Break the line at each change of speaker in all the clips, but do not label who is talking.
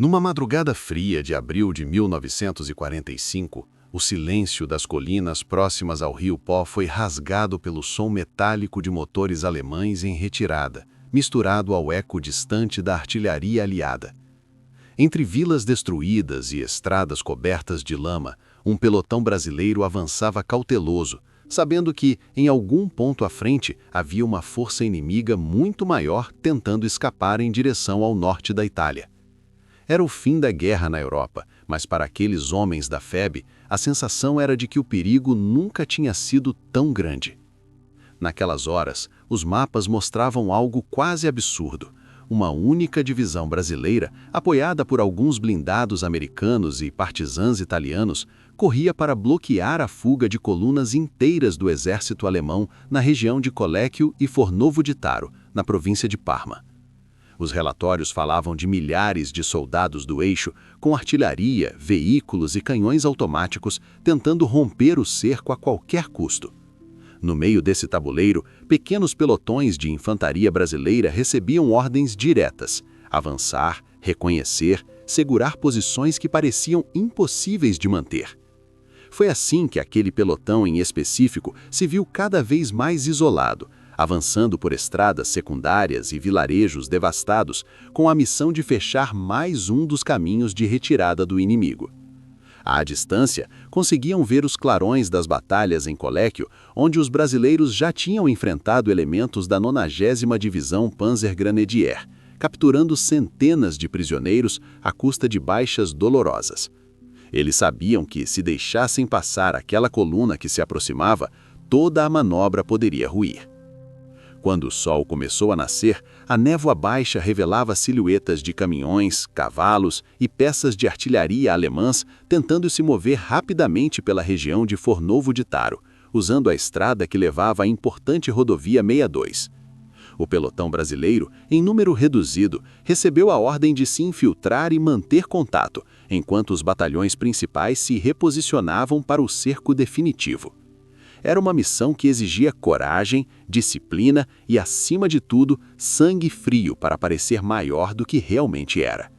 Numa madrugada fria de abril de 1945, o silêncio das colinas próximas ao rio Pó foi rasgado pelo som metálico de motores alemães em retirada, misturado ao eco distante da artilharia aliada. Entre vilas destruídas e estradas cobertas de lama, um pelotão brasileiro avançava cauteloso, sabendo que, em algum ponto à frente, havia uma força inimiga muito maior tentando escapar em direção ao norte da Itália. Era o fim da guerra na Europa, mas para aqueles homens da FEB, a sensação era de que o perigo nunca tinha sido tão grande. Naquelas horas, os mapas mostravam algo quase absurdo. Uma única divisão brasileira, apoiada por alguns blindados americanos e partisãs italianos, corria para bloquear a fuga de colunas inteiras do exército alemão na região de Collecchio e Fornovo di Taro, na província de Parma. Os relatórios falavam de milhares de soldados do eixo, com artilharia, veículos e canhões automáticos, tentando romper o cerco a qualquer custo. No meio desse tabuleiro, pequenos pelotões de infantaria brasileira recebiam ordens diretas: avançar, reconhecer, segurar posições que pareciam impossíveis de manter. Foi assim que aquele pelotão em específico se viu cada vez mais isolado, avançando por estradas secundárias e vilarejos devastados, com a missão de fechar mais um dos caminhos de retirada do inimigo. À distância, conseguiam ver os clarões das batalhas em Collecchio, onde os brasileiros já tinham enfrentado elementos da 90ª Divisão Panzergrenadier, capturando centenas de prisioneiros à custa de baixas dolorosas. Eles sabiam que, se deixassem passar aquela coluna que se aproximava, toda a manobra poderia ruir. Quando o sol começou a nascer, a névoa baixa revelava silhuetas de caminhões, cavalos e peças de artilharia alemãs tentando se mover rapidamente pela região de Fornovo di Taro, usando a estrada que levava à importante rodovia 62. O pelotão brasileiro, em número reduzido, recebeu a ordem de se infiltrar e manter contato, enquanto os batalhões principais se reposicionavam para o cerco definitivo. Era uma missão que exigia coragem, disciplina e, acima de tudo, sangue frio para parecer maior do que realmente era.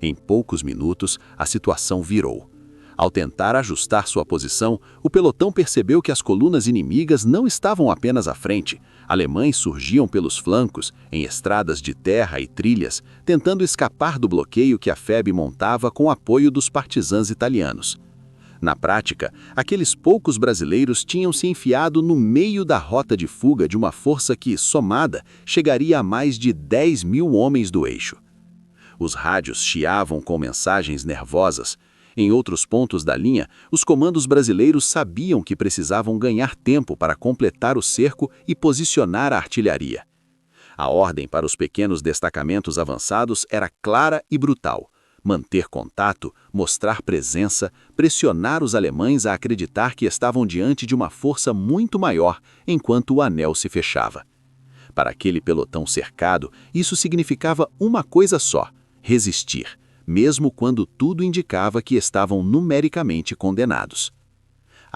Em poucos minutos, a situação virou. Ao tentar ajustar sua posição, o pelotão percebeu que as colunas inimigas não estavam apenas à frente. Alemães surgiam pelos flancos, em estradas de terra e trilhas, tentando escapar do bloqueio que a FEB montava com o apoio dos partisãs italianos. Na prática, aqueles poucos brasileiros tinham se enfiado no meio da rota de fuga de uma força que, somada, chegaria a mais de 10.000 homens do eixo. Os rádios chiavam com mensagens nervosas. Em outros pontos da linha, os comandos brasileiros sabiam que precisavam ganhar tempo para completar o cerco e posicionar a artilharia. A ordem para os pequenos destacamentos avançados era clara e brutal: manter contato, mostrar presença, pressionar os alemães a acreditar que estavam diante de uma força muito maior enquanto o anel se fechava. Para aquele pelotão cercado, isso significava uma coisa só: resistir, mesmo quando tudo indicava que estavam numericamente condenados.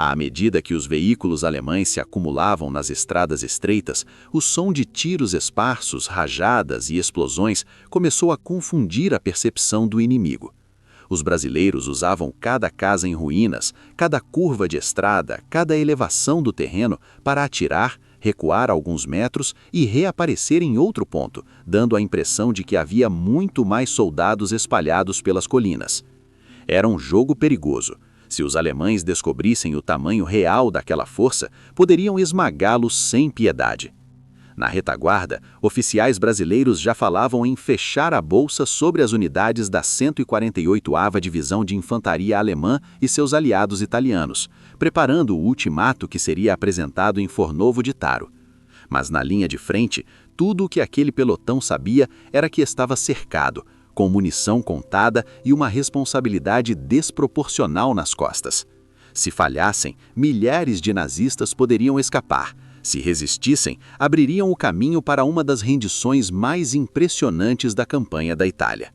À medida que os veículos alemães se acumulavam nas estradas estreitas, o som de tiros esparsos, rajadas e explosões começou a confundir a percepção do inimigo. Os brasileiros usavam cada casa em ruínas, cada curva de estrada, cada elevação do terreno para atirar, recuar alguns metros e reaparecer em outro ponto, dando a impressão de que havia muito mais soldados espalhados pelas colinas. Era um jogo perigoso. Se os alemães descobrissem o tamanho real daquela força, poderiam esmagá-los sem piedade. Na retaguarda, oficiais brasileiros já falavam em fechar a bolsa sobre as unidades da 148ª Divisão de Infantaria Alemã e seus aliados italianos, preparando o ultimato que seria apresentado em Fornovo di Taro. Mas na linha de frente, tudo o que aquele pelotão sabia era que estava cercado, com munição contada e uma responsabilidade desproporcional nas costas. Se falhassem, milhares de nazistas poderiam escapar. Se resistissem, abririam o caminho para uma das rendições mais impressionantes da campanha da Itália.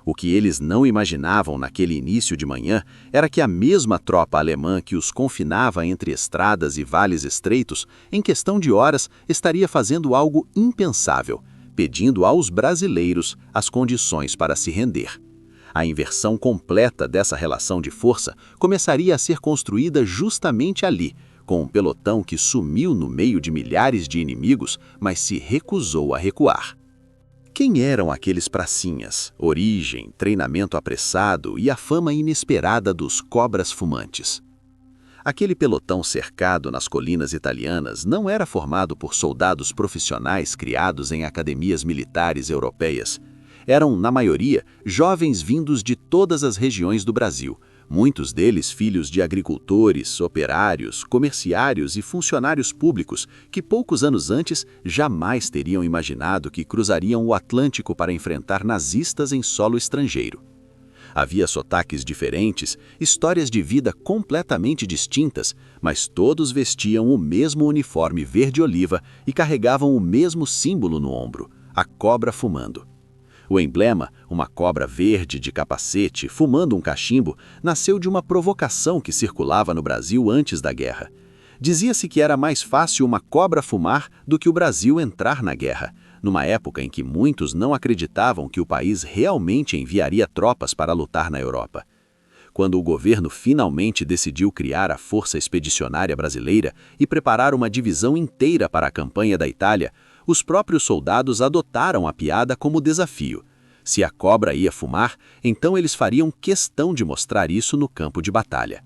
O que eles não imaginavam naquele início de manhã era que a mesma tropa alemã que os confinava entre estradas e vales estreitos, em questão de horas, estaria fazendo algo impensável: pedindo aos brasileiros as condições para se render.
A inversão completa dessa relação de força começaria a ser construída justamente ali, com um pelotão que sumiu no meio de milhares de inimigos, mas se recusou a recuar. Quem eram aqueles pracinhas? Origem, treinamento apressado e a fama inesperada dos cobras fumantes. Aquele pelotão cercado nas colinas italianas não era formado por soldados profissionais criados em academias militares europeias. Eram, na maioria, jovens vindos de todas as regiões do Brasil, muitos deles filhos de agricultores, operários, comerciários e funcionários públicos que poucos anos antes jamais teriam imaginado que cruzariam o Atlântico para enfrentar nazistas em solo estrangeiro. Havia sotaques diferentes, histórias de vida completamente distintas, mas todos vestiam o mesmo uniforme verde-oliva e carregavam o mesmo símbolo no ombro, a cobra fumando. O emblema, uma cobra verde de capacete fumando um cachimbo, nasceu de uma provocação que circulava no Brasil antes da guerra. Dizia-se que era mais fácil uma cobra fumar do que o Brasil entrar na guerra, numa época em que muitos não acreditavam que o país realmente enviaria tropas para lutar na Europa. Quando o governo finalmente decidiu criar a Força Expedicionária Brasileira e preparar uma divisão inteira para a campanha da Itália, os próprios soldados adotaram a piada como desafio. Se a cobra ia fumar, então eles fariam questão de mostrar isso no campo de batalha.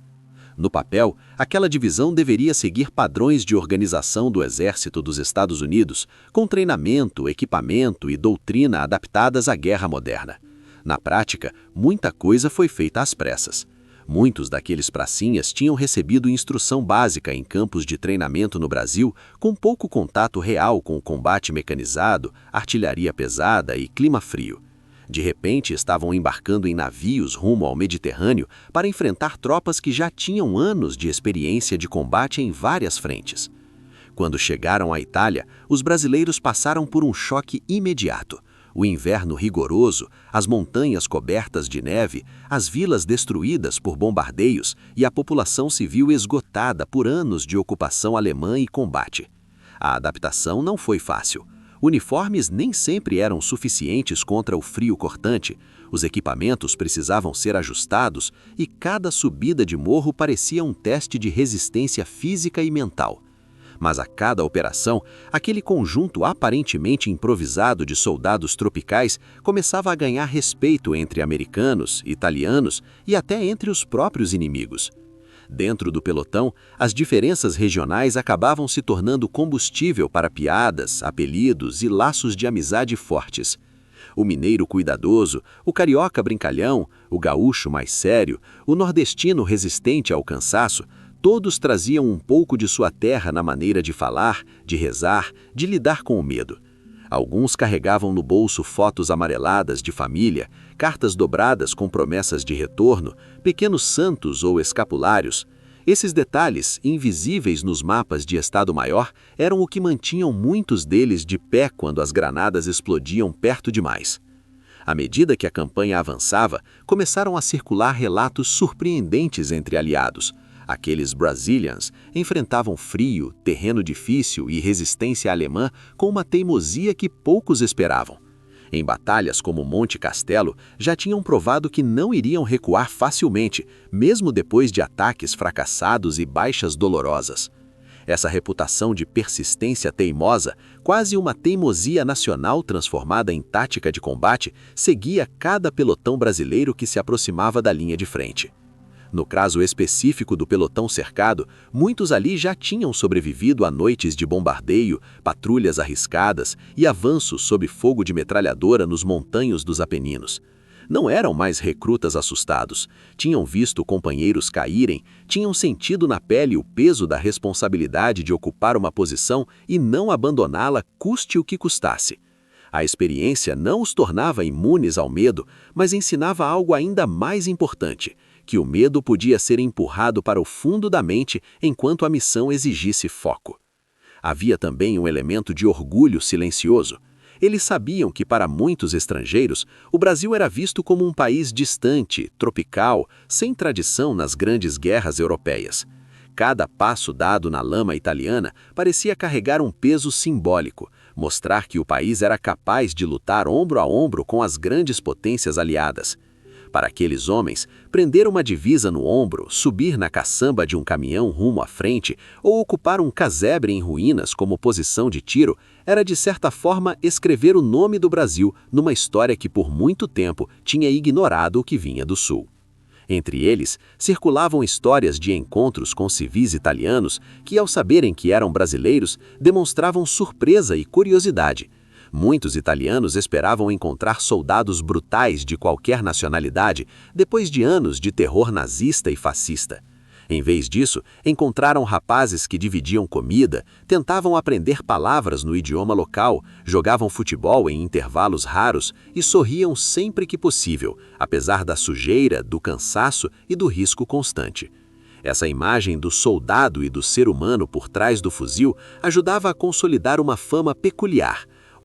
No papel, aquela divisão deveria seguir padrões de organização do Exército dos Estados Unidos, com treinamento, equipamento e doutrina adaptadas à guerra moderna. Na prática, muita coisa foi feita às pressas. Muitos daqueles pracinhas tinham recebido instrução básica em campos de treinamento no Brasil, com pouco contato real com o combate mecanizado, artilharia pesada e clima frio. De repente, estavam embarcando em navios rumo ao Mediterrâneo para enfrentar tropas que já tinham anos de experiência de combate em várias frentes. Quando chegaram à Itália, os brasileiros passaram por um choque imediato. O inverno rigoroso, as montanhas cobertas de neve, as vilas destruídas por bombardeios e a população civil esgotada por anos de ocupação alemã e combate. A adaptação não foi fácil. Uniformes nem sempre eram suficientes contra o frio cortante, os equipamentos precisavam ser ajustados e cada subida de morro parecia um teste de resistência física e mental. Mas a cada operação, aquele conjunto aparentemente improvisado de soldados tropicais começava a ganhar respeito entre americanos, italianos e até entre os próprios inimigos. Dentro do pelotão, as diferenças regionais acabavam se tornando combustível para piadas, apelidos e laços de amizade fortes. O mineiro cuidadoso, o carioca brincalhão, o gaúcho mais sério, o nordestino resistente ao cansaço, todos traziam um pouco de sua terra na maneira de falar, de rezar, de lidar com o medo. Alguns carregavam no bolso fotos amareladas de família, cartas dobradas com promessas de retorno, pequenos santos ou escapulários. Esses detalhes, invisíveis nos mapas de Estado-Maior, eram o que mantinham muitos deles de pé quando as granadas explodiam perto demais. À medida que a campanha avançava, começaram a circular relatos surpreendentes entre aliados. Aqueles Brazilians enfrentavam frio, terreno difícil e resistência alemã com uma teimosia que poucos esperavam. Em batalhas como Monte Castelo, já tinham provado que não iriam recuar facilmente, mesmo depois de ataques fracassados e baixas dolorosas. Essa reputação de persistência teimosa, quase uma teimosia nacional transformada em tática de combate, seguia cada pelotão brasileiro que se aproximava da linha de frente. No caso específico do pelotão cercado, muitos ali já tinham sobrevivido a noites de bombardeio, patrulhas arriscadas e avanços sob fogo de metralhadora nos montanhos dos Apeninos. Não eram mais recrutas assustados, tinham visto companheiros caírem, tinham sentido na pele o peso da responsabilidade de ocupar uma posição e não abandoná-la custe o que custasse. A experiência não os tornava imunes ao medo, mas ensinava algo ainda mais importante, que o medo podia ser empurrado para o fundo da mente enquanto a missão exigisse foco. Havia também um elemento de orgulho silencioso. Eles sabiam que para muitos estrangeiros, o Brasil era visto como um país distante, tropical, sem tradição nas grandes guerras europeias. Cada passo dado na lama italiana parecia carregar um peso simbólico, mostrar que o país era capaz de lutar ombro a ombro com as grandes potências aliadas. Para aqueles homens, prender uma divisa no ombro, subir na caçamba de um caminhão rumo à frente ou ocupar um casebre em ruínas como posição de tiro era, de certa forma, escrever o nome do Brasil numa história que por muito tempo tinha ignorado o que vinha do Sul. Entre eles, circulavam histórias de encontros com civis italianos que, ao saberem que eram brasileiros, demonstravam surpresa e curiosidade. Muitos italianos esperavam encontrar soldados brutais de qualquer nacionalidade depois de anos de terror nazista e fascista. Em vez disso, encontraram rapazes que dividiam comida, tentavam aprender palavras no idioma local, jogavam futebol em intervalos raros e sorriam sempre que possível, apesar da sujeira, do cansaço e do risco constante. Essa imagem do soldado e do ser humano por trás do fuzil ajudava a consolidar uma fama peculiar,